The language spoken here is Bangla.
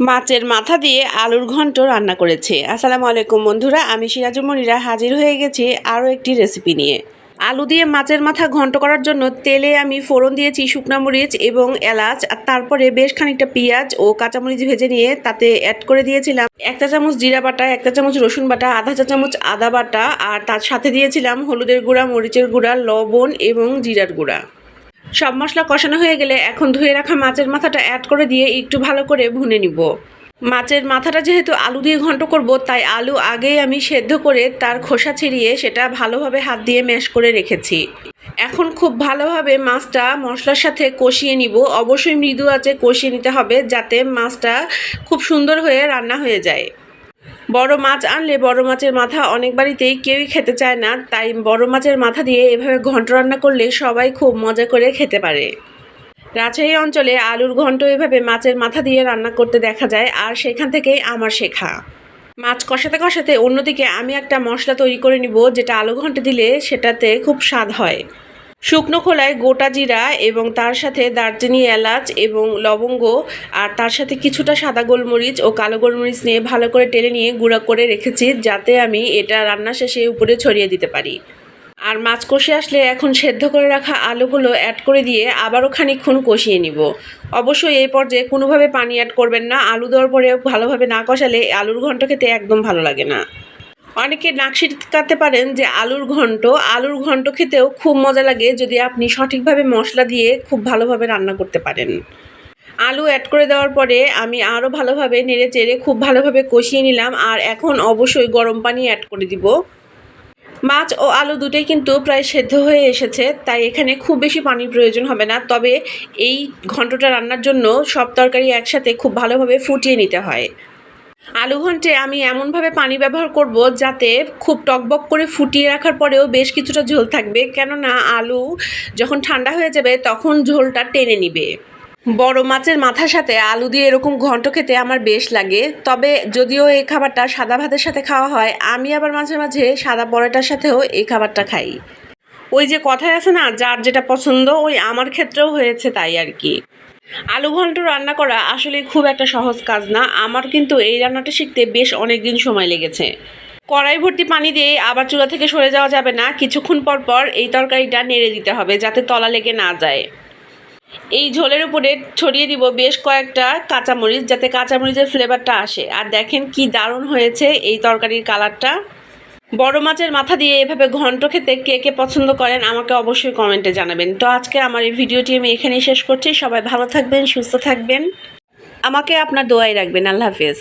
মাছের মাথা দিয়ে আলুর ঘন্ট রান্না করেছি। আসসালামু আলাইকুম বন্ধুরা, আমি সিরাজুল মনিরা হাজির হয়ে গেছি আরও একটি রেসিপি নিয়ে। আলু দিয়ে মাছের মাথা ঘন্ট করার জন্য তেলে আমি ফোড়ন দিয়েছি শুকনা মরিচ এবং এলাচ, আর তারপরে বেশ খানিকটা পেঁয়াজ ও কাঁচামরিচ ভেজে নিয়ে তাতে অ্যাড করে দিয়েছিলাম 1 চা চামচ জিরা বাটা, 1 চা চামচ রসুন বাটা, আধা চা চামচ আদা বাটা, আর তার সাথে দিয়েছিলাম হলুদের গুঁড়া, মরিচের গুঁড়া, লবণ এবং জিরার গুঁড়া। সব মশলা কষানো হয়ে গেলে এখন ধুয়ে রাখা মাছের মাথাটা অ্যাড করে দিয়ে একটু ভালো করে ভুনে নিব। মাছের মাথাটা যেহেতু আলু দিয়ে ঘন্ট করব, তাই আলু আগেই আমি সেদ্ধ করে তার খোসা ছাড়িয়ে সেটা ভালোভাবে হাত দিয়ে ম্যাশ করে রেখেছি। এখন খুব ভালোভাবে মাছটা মশলার সাথে কষিয়ে নিব। অবশ্যই মৃদু আঁচে কষিয়ে নিতে হবে যাতে মাছটা খুব সুন্দর হয়ে রান্না হয়ে যায়। বড় মাছ আনলে বড় মাছের মাথা অনেক বাড়িতেই কেউই খেতে চায় না, তাই বড় মাছের মাথা দিয়ে এভাবে ঘন্ট রান্না করলে সবাই খুব মজা করে খেতে পারে। রাজশাহী অঞ্চলে আলুর ঘন্ট এভাবে মাছের মাথা দিয়ে রান্না করতে দেখা যায়, আর সেখান থেকেই আমার শেখা। মাছ কষাতে কষাতে অন্যদিকে আমি একটা মশলা তৈরি করে নিব, যেটা আলু ঘন্টে দিলে সেটাতে খুব স্বাদ হয়। শুকনো খোলায় গোটা জিরা এবং তার সাথে দারচিনি, এলাচ এবং লবঙ্গ, আর তার সাথে কিছুটা সাদা গোলমরিচ ও কালো গোলমরিচ নিয়ে ভালো করে টেলে নিয়ে গুঁড়া করে রেখেছি, যাতে আমি এটা রান্না শেষে উপরে ছড়িয়ে দিতে পারি। আর মাছ কষে আসলে এখন সেদ্ধ করে রাখা আলুগুলো অ্যাড করে দিয়ে আবারও খানিকক্ষণ কষিয়ে নিব। অবশ্যই এই পর্যায়ে কোনোভাবে পানি অ্যাড করবেন না। আলু দেওয়ার পরে ভালোভাবে না কষালে আলুর ঘন্ট খেতে একদম ভালো লাগে না। অনেকে নাক সিটকাতে পারেন যে আলুর ঘন্ট খেতেও খুব মজা লাগে যদি আপনি সঠিকভাবে মশলা দিয়ে খুব ভালোভাবে রান্না করতে পারেন। আলু অ্যাড করে দেওয়ার পরে আমি আরও ভালোভাবে নেড়ে চেড়ে খুব ভালোভাবে কষিয়ে নিলাম, আর এখন অবশ্যই গরম পানি অ্যাড করে দিব। মাছ ও আলু দুটোই কিন্তু প্রায় সেদ্ধ হয়ে এসেছে, তাই এখানে খুব বেশি পানির প্রয়োজন হবে না। তবে এই ঘন্টটা রান্নার জন্য সব তরকারি একসাথে খুব ভালোভাবে ফুটিয়ে নিতে হয়। আলু ঘন্টে আমি এমনভাবে পানি ব্যবহার করব যাতে খুব টকবক করে ফুটিয়ে রাখার পরেও বেশ কিছুটা ঝোল থাকবে, কেননা আলু যখন ঠান্ডা হয়ে যাবে তখন ঝোলটা টেনে নিবে। বড় মাছের মাথার সাথে আলু দিয়ে এরকম ঘন্ট খেতে আমার বেশ লাগে। তবে যদিও এই খাবারটা সাদা ভাতের সাথে খাওয়া হয়, আমি আবার মাঝে মাঝে সাদা পরোটার সাথেও এই খাবারটা খাই। ওই যে কথায় আছে না, যার যেটা পছন্দ, ওই আমার ক্ষেত্রেও হয়েছে তাই আর কি। আলু ঘন্ট রান্না করা আসলে খুব একটা সহজ কাজ না। আমার কিন্তু এই রান্নাটা শিখতে বেশ অনেক দিন সময় লেগেছে। কড়াই ভর্তি পানি দিয়ে আবার চুলা থেকে সরে যাওয়া যাবে না। কিছুক্ষণ পর পর এই তরকারিটা নেড়ে দিতে হবে যাতে তলা লেগে না যায়। এই ঝোলের উপরে ছড়িয়ে দিব বেশ কয়েকটা কাঁচামরিচ, যাতে কাঁচামরিচের ফ্লেভারটা আসে। আর দেখেন কি দারুণ হয়েছে এই তরকারির কালারটা। বড় মাছের মাথা দিয়ে এভাবে ঘন্ট খেতে কে কে পছন্দ করেন আমাকে অবশ্যই কমেন্টে জানাবেন। তো আজকে আমার এই ভিডিওটি আমি এখানেই শেষ করছি। সবাই ভালো থাকবেন, সুস্থ থাকবেন, আমাকে আপনার দোয়ায় রাখবেন। আল্লাহ হাফেজ।